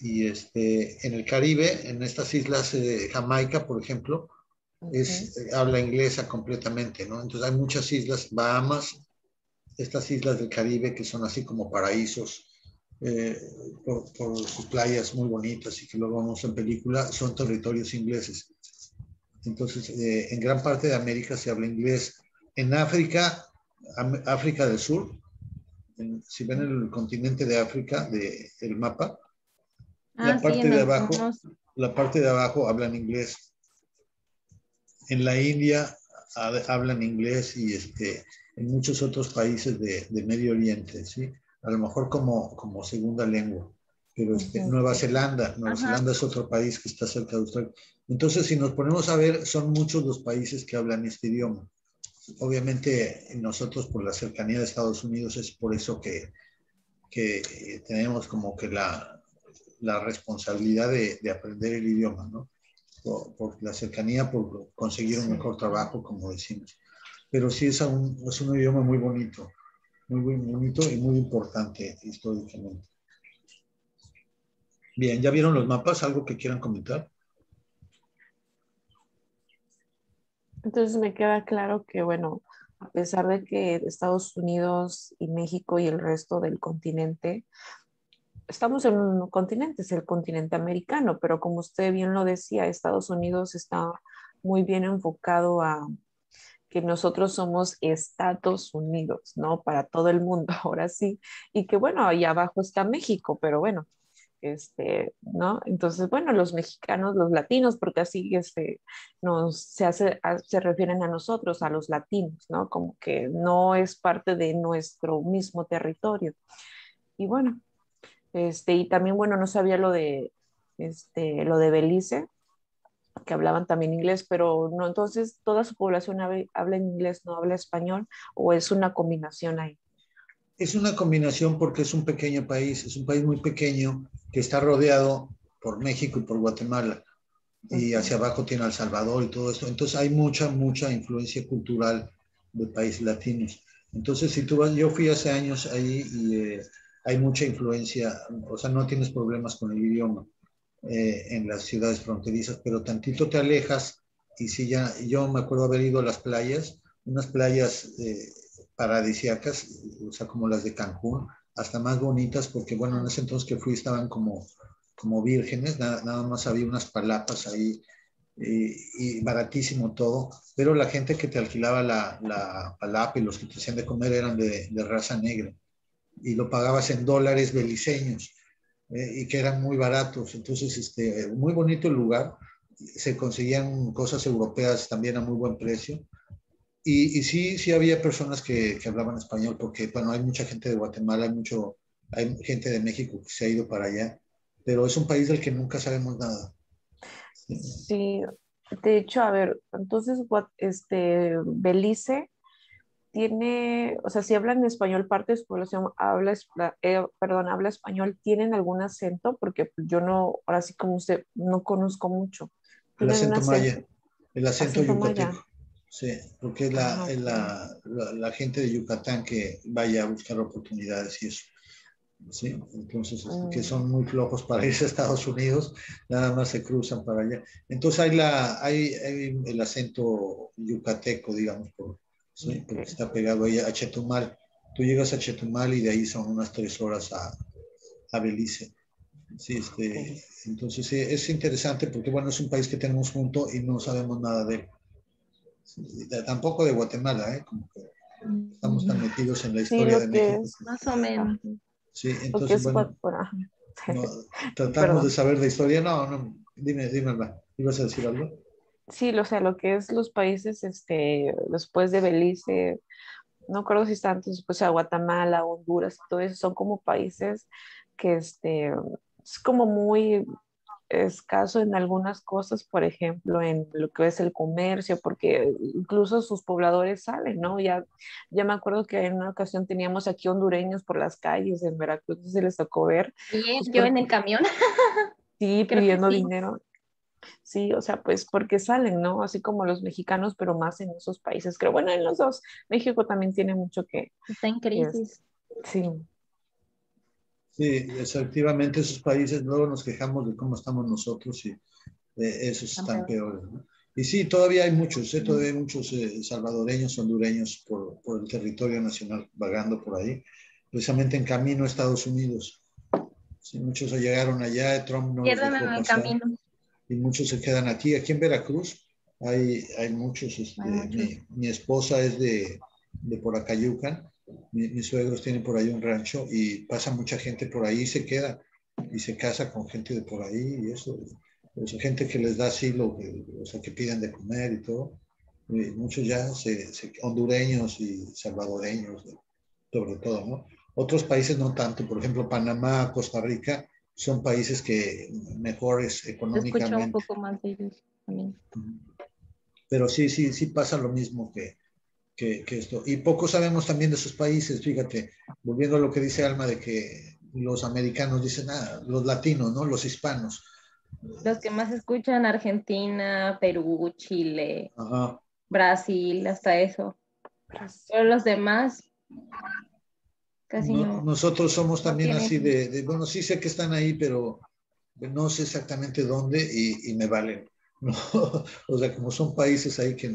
Y en el Caribe, en estas islas, Jamaica, por ejemplo, Ujú. habla inglesa completamente, ¿no? Entonces hay muchas islas, Bahamas, estas islas del Caribe que son así como paraísos, eh, por sus playas muy bonitas y que luego vemos en película, son territorios ingleses. Entonces, en gran parte de América se habla inglés. En África, África del Sur, si ven el continente de África, el mapa, Ah, la sí, parte de abajo, algunos. la parte de abajo hablan inglés. En la India hablan inglés y en muchos otros países de Medio Oriente, ¿sí? A lo mejor como segunda lengua. Pero Ujú. Nueva Ajá. Zelanda es otro país que está cerca de Australia. Entonces, si nos ponemos a ver, son muchos los países que hablan este idioma. Obviamente, nosotros por la cercanía de Estados Unidos es por eso que tenemos como que la responsabilidad de aprender el idioma, ¿no? Por la cercanía, por conseguir un Sí. mejor trabajo, como decimos. Pero sí es un idioma muy bonito y muy importante históricamente. Bien, ¿ya vieron los mapas? ¿Algo que quieran comentar? Entonces me queda claro que, bueno, a pesar de que Estados Unidos y México y el resto del continente, estamos en un continente, es el continente americano, pero como usted bien lo decía, Estados Unidos está muy bien enfocado a que nosotros somos Estados Unidos, ¿no? Para todo el mundo, ahora sí. Y que bueno, ahí abajo está México, pero bueno, ¿no? Entonces, bueno, los mexicanos, los latinos, porque así se refieren a nosotros, a los latinos, ¿no? Como que no es parte de nuestro mismo territorio. Y bueno, y también, bueno, no sabía lo de Belice, que hablaban también inglés, pero no, entonces toda su población habla inglés, no habla español, o es una combinación ahí. Es una combinación porque es un pequeño país, es un país muy pequeño que está rodeado. por México y por Guatemala. Y hacia abajo tiene El Salvador y todo esto. Entonces hay mucha influencia cultural de países latinos. Entonces, si tú vas, yo fui hace años ahí y hay mucha influencia, o sea, no tienes problemas con el idioma en las ciudades fronterizas, pero tantito te alejas y si ya, yo me acuerdo haber ido a las playas, unas playas paradisíacas, o sea, como las de Cancún, hasta más bonitas, porque bueno, en ese entonces que fui estaban como vírgenes, nada más había unas palapas ahí y baratísimo todo, pero la gente que te alquilaba la palapa y los que te hacían de comer eran de raza negra y lo pagabas en dólares beliceños y que eran muy baratos. Entonces, muy bonito el lugar. Se conseguían cosas europeas también a muy buen precio. Y sí había personas que hablaban español, porque, bueno, hay mucha gente de Guatemala, hay gente de México que se ha ido para allá, pero es un país del que nunca sabemos nada. Sí, de hecho, a ver, entonces, Belice tiene, o sea, si hablan español, parte de su población habla español, ¿tienen algún acento? Porque yo no, ahora sí como usted, no conozco mucho. El ¿Tienen un acento maya, acento, el acento acento maya? yucateco. Sí, porque es Ah, ok. la gente de Yucatán que vaya a buscar oportunidades y eso. ¿Sí? Entonces, que Mm, son muy flojos para irse a Estados Unidos, nada más se cruzan para allá. Entonces hay el acento yucateco, digamos, ¿sí? Porque ok. está pegado ahí a Chetumal. Tú llegas a Chetumal y de ahí son unas 3 horas a Belice. Sí, Ok. entonces sí, es interesante porque, bueno, es un país que tenemos junto y no sabemos nada de él. Sí, tampoco de Guatemala, ¿eh? Como que estamos tan metidos en la Sí, historia lo de que México. es, Más o ajá, menos. Sí, lo que entonces, es, bueno, bueno, ajá. no, tratamos de Perdón. saber de historia. No, no, dime, Alba, ¿ibas a decir algo? Sí, o sea, lo que es los países, después de Belice, no recuerdo si están antes, pues a Guatemala, Honduras, todo eso son como países que, es como muy escaso en algunas cosas, por ejemplo, en lo que es el comercio, porque incluso sus pobladores salen, ¿no? Ya me acuerdo que en una ocasión teníamos aquí hondureños por las calles en Veracruz, no sé si les tocó ver, Bien, pues yo por en el camión, sí, creo que pidiendo sí. dinero. Sí, o sea, pues porque salen, ¿no? Así como los mexicanos, pero más en esos países. Creo, bueno, en los dos. México también tiene mucho Está en que es, crisis. sí, Sí, efectivamente, esos países luego nos quejamos de cómo estamos nosotros y esos Están están peor. peores, ¿no? Y sí, todavía hay muchos salvadoreños, hondureños por el territorio nacional vagando por ahí, precisamente en camino a Estados Unidos. Sí, muchos llegaron allá, Trump no los Pierden dejó en el pasar camino. y muchos se quedan aquí. Aquí en Veracruz hay muchos, Hay muchos. mi esposa es de por Acayucan, mis suegros tienen por ahí un rancho y pasa mucha gente por ahí y se queda y se casa con gente de por ahí y eso. O sea, gente que les da asilo, o sea, que piden de comer y todo. Muchos ya hondureños y salvadoreños, sobre todo, ¿no? Otros países no tanto, por ejemplo, Panamá, Costa Rica, son países que mejores Se escucha un económicamente. poco más de ellos también. Pero sí pasa lo mismo que esto. Y poco sabemos también de esos países, fíjate, volviendo a lo que dice Alma de que los americanos dicen, los latinos, ¿no? Los hispanos. Los que más escuchan, Argentina, Perú, Chile, Ajá. Brasil, hasta eso. Pero los demás casi Nosotros somos no también así tienen. bueno, sí sé que están ahí, pero no sé exactamente dónde y me valen. ¿No? O sea, como son países ahí que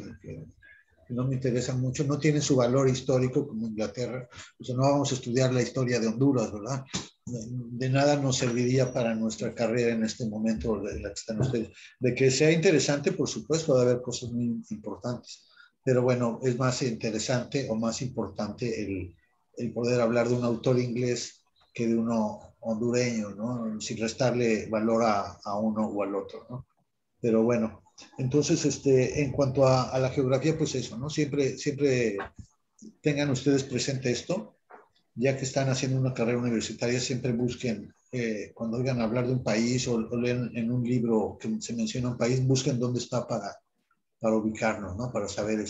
no me interesan mucho, no tienen su valor histórico como Inglaterra. O sea, no vamos a estudiar la historia de Honduras, ¿verdad? De nada nos serviría para nuestra carrera en este momento de la que están ustedes. De que sea interesante, por supuesto, va a haber cosas muy importantes. Pero bueno, es más interesante o más importante el poder hablar de un autor inglés que de uno hondureño, ¿no? Sin restarle valor a uno o al otro, ¿no? Pero bueno, entonces, en cuanto a la geografía, pues eso, ¿no? Siempre tengan ustedes presente esto, ya que están haciendo una carrera universitaria, siempre busquen, cuando oigan hablar de un país o leen en un libro que se menciona un país, busquen dónde está para ubicarnos, ¿no? Para saber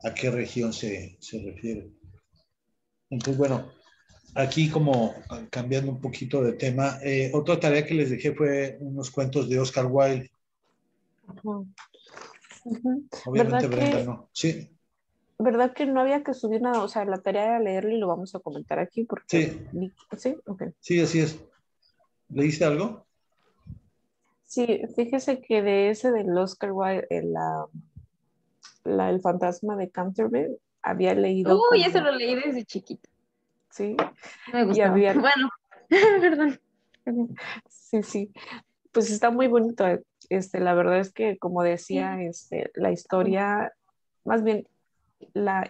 a qué región se refiere. Entonces, bueno, aquí como cambiando un poquito de tema, otra tarea que les dejé fue unos cuentos de Oscar Wilde. Ujú. Ujú. Obviamente ¿Verdad Brenda que, no. Sí, verdad que no había que subir nada? O sea, la tarea era leerlo y lo vamos a comentar aquí porque... sí, Sí, ok. sí, así es. ¿Leíste algo? Sí, fíjese que de ese del Oscar Wilde, el fantasma de Canterville, había leído Uy, eso como, lo leí desde chiquita. sí, Me y gustaba. había, Bueno, perdón. sí, sí, pues está muy bonito. La verdad es que, como decía, Sí. la historia, más bien,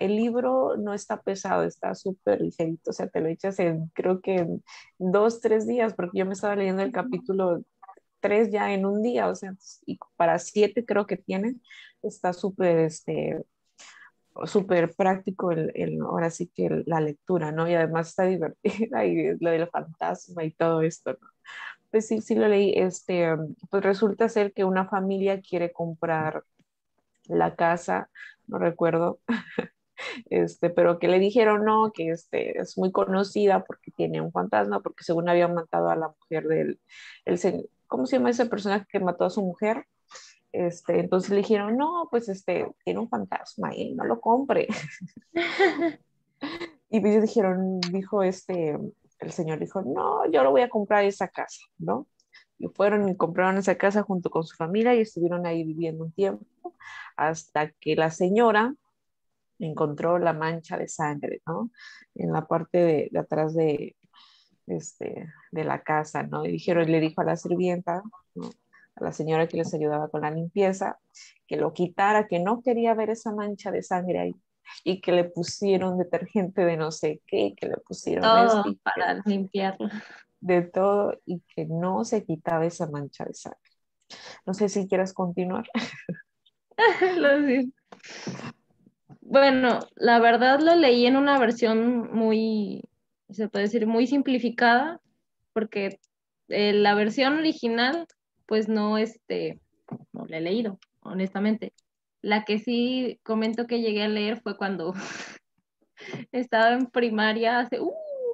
el libro no está pesado, está súper ligerito, o sea, te lo echas creo que en 2, 3 días, porque yo me estaba leyendo el capítulo 3 ya en un día, o sea, y para 7 creo que tiene, está súper, súper práctico ahora sí que la lectura, ¿no? Y además está divertida y lo del fantasma y todo esto, ¿no? Pues sí, sí lo leí, pues resulta ser que una familia quiere comprar la casa, no recuerdo, pero que le dijeron no, que es muy conocida porque tiene un fantasma, porque según habían matado a la mujer ¿cómo se llama ese personaje que mató a su mujer? Entonces le dijeron, no, pues tiene un fantasma y no lo compre. Y ellos dijo el señor dijo, no, yo lo voy a comprar esa casa, ¿no? Y fueron y compraron esa casa junto con su familia y estuvieron ahí viviendo un tiempo hasta que la señora encontró la mancha de sangre, ¿no? En la parte de atrás de la casa, ¿no? Le dijo a la sirvienta, ¿no? A la señora que les ayudaba con la limpieza, que lo quitara, que no quería ver esa mancha de sangre ahí, y que le pusieron detergente de no sé qué, que le pusieron Todo y que para limpiarlo. de todo, y que no se quitaba esa mancha de sangre. No sé si quieres continuar. Lo siento. Bueno, la verdad lo leí en una versión muy, se puede decir, muy simplificada, porque la versión original, pues no, no la he leído, honestamente. La que sí comento que llegué a leer fue cuando estaba en primaria,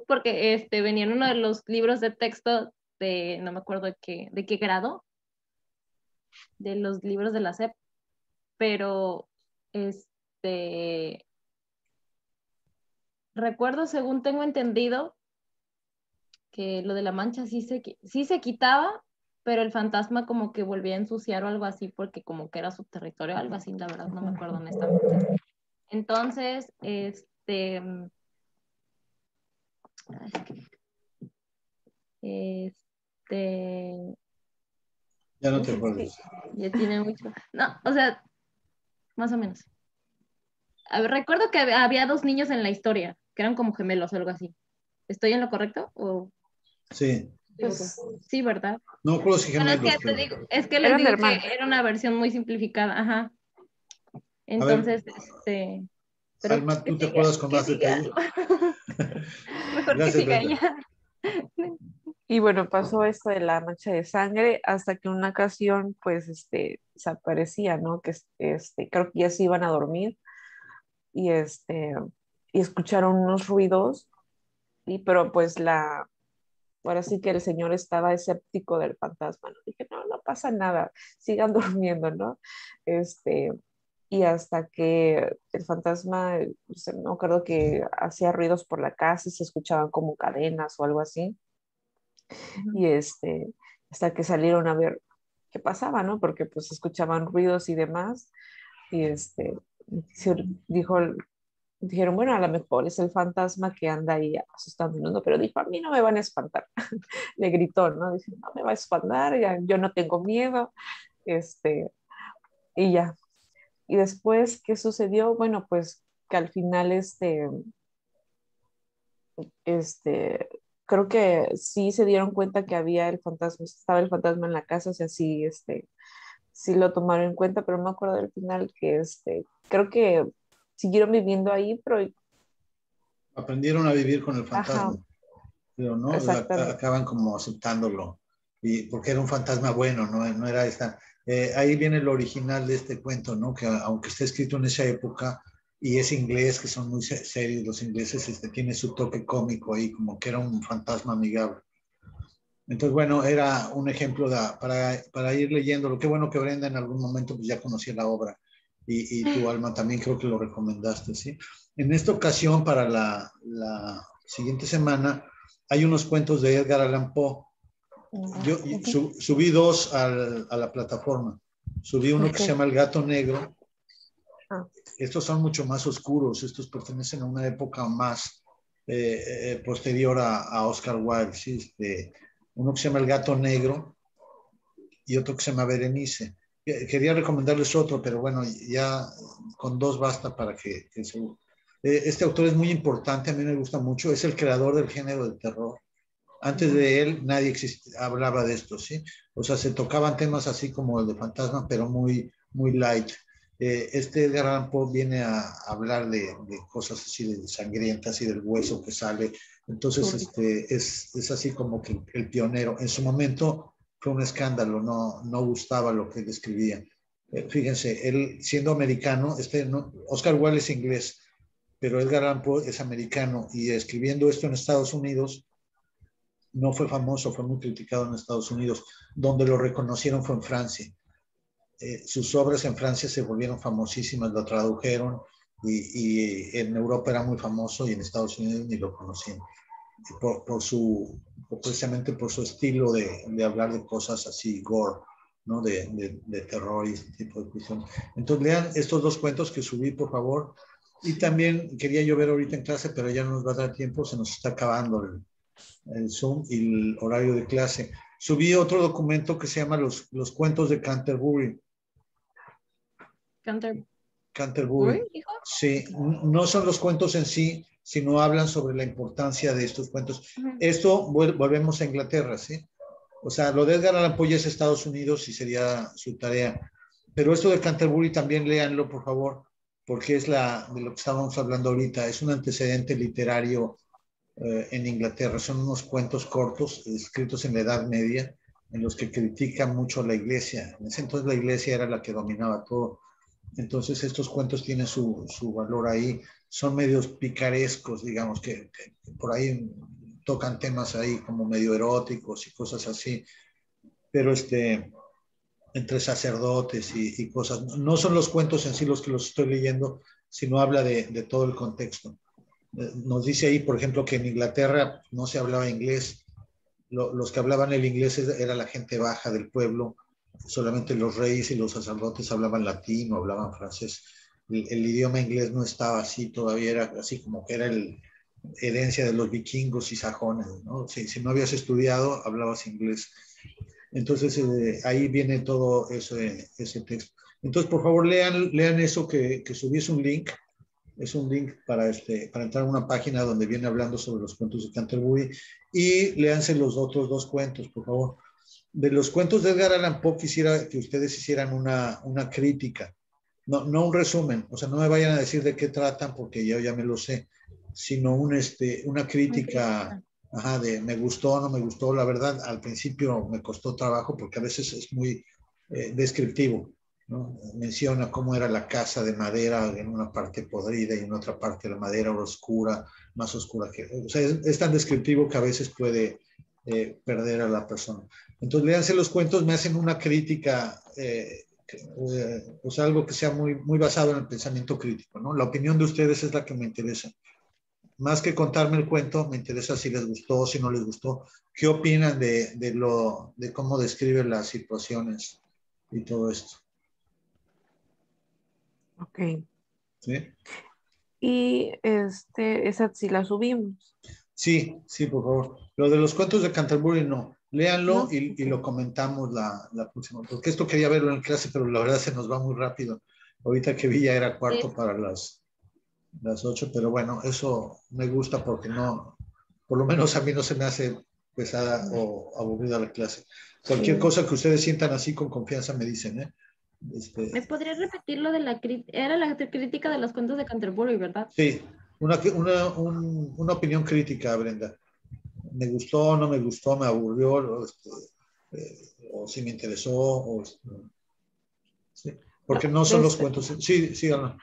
porque venía en uno de los libros de texto de, no me acuerdo de qué grado, de los libros de la SEP, pero este recuerdo, según tengo entendido, que lo de la mancha sí se quitaba, pero el fantasma como que volvía a ensuciar o algo así, porque como que era su territorio, algo así, la verdad, no me acuerdo honestamente. Entonces, este, Ya no te uf, es que acuerdas. ya tiene mucho. No, o sea, más o menos. A ver, recuerdo que había dos niños en la historia, que eran como gemelos o algo así. ¿Estoy en lo correcto? ¿O Sí, Pues sí, verdad? no me acuerdo si Bueno, es que gemelos, te pero digo, es que les eran digo que hermanos. era una versión muy simplificada, ajá. a ver, Entonces, pero Alma, que ¿tú te siga, acuerdas con que más siga. detalle? Mejor que Gracias, siga Brenda. ella. Y bueno, pasó esto de la mancha de sangre hasta que en una ocasión, pues, desaparecía, ¿no? Que creo que ya se iban a dormir y y escucharon unos ruidos, pero pues ahora sí que el señor estaba escéptico del fantasma, ¿no? Dije, no, no pasa nada, sigan durmiendo, ¿no? Este, y hasta que el fantasma, no acuerdo que hacía ruidos por la casa y se escuchaban como cadenas o algo así, y hasta que salieron a ver qué pasaba, ¿no? Porque pues escuchaban ruidos y demás, y se- dijo, dijeron, bueno, a lo mejor es el fantasma que anda ahí asustando, ¿no? Pero dijo, a mí no me van a espantar, le gritó, ¿no? Dice, no me va a espantar, ya, yo no tengo miedo, este, y ya. Y después, ¿qué sucedió? Bueno, pues que al final, este, creo que sí se dieron cuenta que había el fantasma, estaba el fantasma en la casa, o sea, sí, sí lo tomaron en cuenta, pero no me acuerdo del final que, creo que siguieron viviendo ahí, pero, Aprendieron a vivir con el ajá, fantasma, pero no, exactamente. acaban como aceptándolo, y porque era un fantasma bueno, no, no era esta. Ahí viene el original de este cuento, ¿no? Que aunque está escrito en esa época, y es inglés, que son muy serios los ingleses, tiene su toque cómico ahí, como que era un fantasma amigable. Entonces, bueno, era un ejemplo para ir leyéndolo. Qué bueno que Brenda en algún momento pues, ya conocía la obra y tu Alma también creo que lo recomendaste, ¿sí? En esta ocasión, para la siguiente semana, hay unos cuentos de Edgar Allan Poe. Yo subí dos a la plataforma. Subí uno que se llama El Gato Negro. Estos son mucho más oscuros. Estos pertenecen a una época más posterior a Oscar Wilde, ¿sí? Uno que se llama El Gato Negro y otro que se llama Berenice. Quería recomendarles otro, pero bueno, ya con dos basta para que se... Este autor es muy importante, a mí me gusta mucho, es el creador del género del terror. Antes de él nadie hablaba de esto, ¿sí? O sea, se tocaban temas así como el de fantasma, pero muy, muy light. Este Edgar Allan Poe viene a hablar de cosas así de sangrientas y del hueso que sale. Entonces, es así como que el pionero. En su momento fue un escándalo, no gustaba lo que él escribía. Fíjense, él siendo americano, Oscar Wilde es inglés, pero Edgar Allan Poe es americano y escribiendo esto en Estados Unidos, no fue famoso, fue muy criticado en Estados Unidos. Donde lo reconocieron fue en Francia. Sus obras en Francia se volvieron famosísimas, lo tradujeron y en Europa era muy famoso y en Estados Unidos ni lo conocían. Precisamente por su estilo de hablar de cosas así, gore, ¿no? de terror y este tipo de cuestiones. Entonces lean estos dos cuentos que subí, por favor. Y también quería yo ver ahorita en clase, pero ya no nos va a dar tiempo, se nos está acabando el Zoom y el horario de clase. Subí otro documento que se llama los cuentos de Canterbury. Canterbury. ¿Dijo? Sí, no son los cuentos en sí, sino hablan sobre la importancia de estos cuentos. Esto volvemos a Inglaterra, ¿sí? O sea, lo de Edgar Allan Poe es Estados Unidos y sería su tarea. Pero esto de Canterbury también léanlo, por favor, porque es de lo que estábamos hablando ahorita. Es un antecedente literario en Inglaterra. Son unos cuentos cortos escritos en la Edad Media en los que critican mucho a la iglesia. En ese entonces la iglesia era la que dominaba todo. Entonces estos cuentos tienen su valor ahí. Son medios picarescos, digamos, que por ahí tocan temas ahí como medio eróticos y cosas así. Pero entre sacerdotes y cosas. No son los cuentos en sí los que los estoy leyendo, sino habla de todo el contexto. Nos dice ahí, por ejemplo, que en Inglaterra no se hablaba inglés. Los que hablaban el inglés era la gente baja del pueblo. Solamente los reyes y los sacerdotes hablaban latín o hablaban francés. El idioma inglés no estaba así, todavía era así como que era herencia de los vikingos y sajones, ¿no? Si no habías estudiado, hablabas inglés. Entonces, ahí viene todo ese texto. Entonces, por favor, lean eso que subí, es un link. Es un link para entrar a una página donde viene hablando sobre los cuentos de Canterbury y léanse los otros dos cuentos, por favor. De los cuentos de Edgar Allan Poe quisiera que ustedes hicieran una crítica, no un resumen, o sea, no me vayan a decir de qué tratan porque yo ya me lo sé, sino una crítica, ajá, de me gustó o no me gustó. La verdad, al principio me costó trabajo porque a veces es muy descriptivo, ¿no? Menciona cómo era la casa de madera en una parte podrida y en otra parte la madera oscura, más oscura que... O sea, es tan descriptivo que a veces puede perder a la persona. Entonces, léanse los cuentos, me hacen una crítica, o sea, algo que sea muy, muy basado en el pensamiento crítico, ¿no? La opinión de ustedes es la que me interesa. Más que contarme el cuento, me interesa si les gustó, si no les gustó. ¿Qué opinan de cómo describe las situaciones y todo esto? Ok. ¿Sí? Y esa sí la subimos. Sí, por favor. Lo de los cuentos de Canterbury no. Léanlo ¿No? y lo comentamos la próxima. Porque esto quería verlo en clase, pero la verdad se nos va muy rápido. Ahorita que vi ya era cuarto para las 8, pero bueno, eso me gusta porque no, por lo menos a mí no se me hace pesada o aburrida la clase. Cualquier cosa que ustedes sientan así con confianza me dicen, ¿eh? ¿Me podrías repetir lo de la crítica? Era la crítica de los cuentos de Canterbury, ¿verdad? Sí, una opinión crítica, Brenda. Me gustó, no me gustó, me aburrió, o si me interesó, sí. Porque no son los cuentos. Sí, Ana.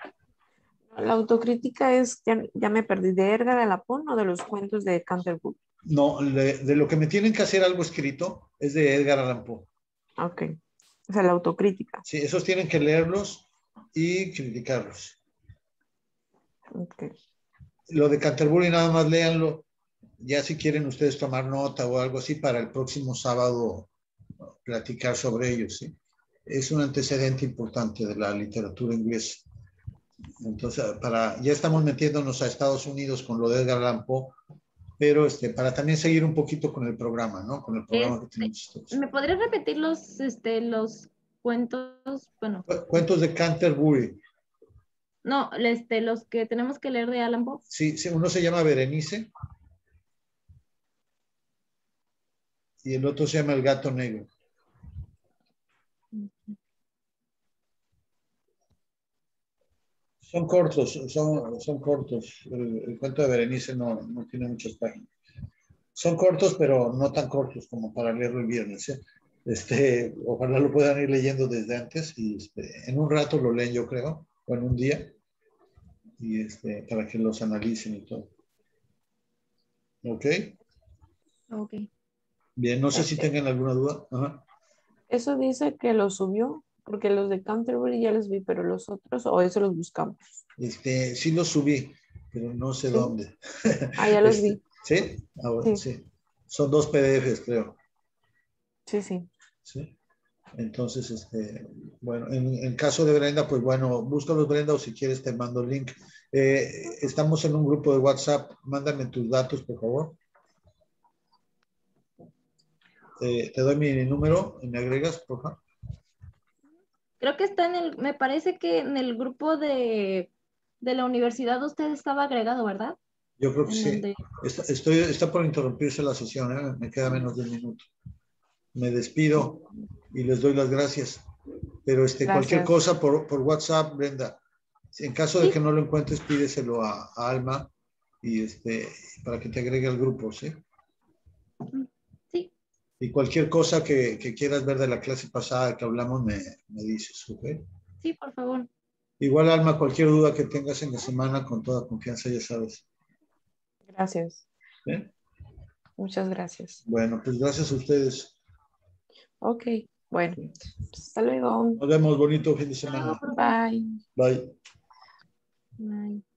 La autocrítica es, ya me perdí, ¿de Edgar Allan Poe o de los cuentos de Canterbury? No, de lo que me tienen que hacer algo escrito es de Edgar Allan Poe. Ok. O sea, la autocrítica. Sí, esos tienen que leerlos y criticarlos. Ok. Lo de Canterbury nada más léanlo. Ya si quieren ustedes tomar nota o algo así para el próximo sábado platicar sobre ellos, ¿sí? Es un antecedente importante de la literatura inglesa. Entonces, ya estamos metiéndonos a Estados Unidos con lo de Edgar Allan Poe, pero para también seguir un poquito con el programa, ¿no? Con el programa que tenemos todos. ¿Me podrías repetir los cuentos? Bueno, Cuentos de Canterbury. no, los que tenemos que leer de Allan Poe. Sí, sí, uno se llama Berenice y el otro se llama El gato negro. Son cortos, son cortos. El cuento de Berenice no tiene muchas páginas. Son cortos, pero no tan cortos como para leerlo el viernes, ¿eh? Ojalá lo puedan ir leyendo desde antes y en un rato lo leen, yo creo, o en un día, y para que los analicen y todo. ¿Ok? Ok. Bien, no sé si Ok. tengan alguna duda. Ajá. Eso dice que lo subió, porque los de Canterbury ya los vi, pero los otros, o eso los buscamos. Sí los subí, pero no sé Sí. dónde. Ah, ya los vi. ¿Sí? Ahora, Sí, sí. Son 2 PDFs, creo. sí, sí. ¿Sí? Entonces, bueno, en caso de Brenda, pues bueno, búscalos Brenda o si quieres te mando el link. Estamos en un grupo de WhatsApp, mándame tus datos, por favor. Te doy mi número y me agregas, por favor. Creo que está me parece que en el grupo de la universidad usted estaba agregado, ¿verdad? Yo creo que En el sí. de... Está por interrumpirse la sesión, ¿eh? Me queda menos de un minuto. Me despido y les doy las gracias. Pero cualquier Gracias. cosa por WhatsApp, Brenda. En caso de Sí, que no lo encuentres, pídeselo a Alma y para que te agregue al grupo, ¿sí? sí, Y cualquier cosa que quieras ver de la clase pasada que hablamos, me dices, ¿ok? sí, por favor. Igual, Alma, cualquier duda que tengas en la semana, con toda confianza, ya sabes. Gracias. ¿Bien? Muchas gracias. Bueno, pues gracias a ustedes. Ok, bueno, pues, hasta luego. Nos vemos, bonito fin de semana. Chao, profe. Bye. Bye. Bye.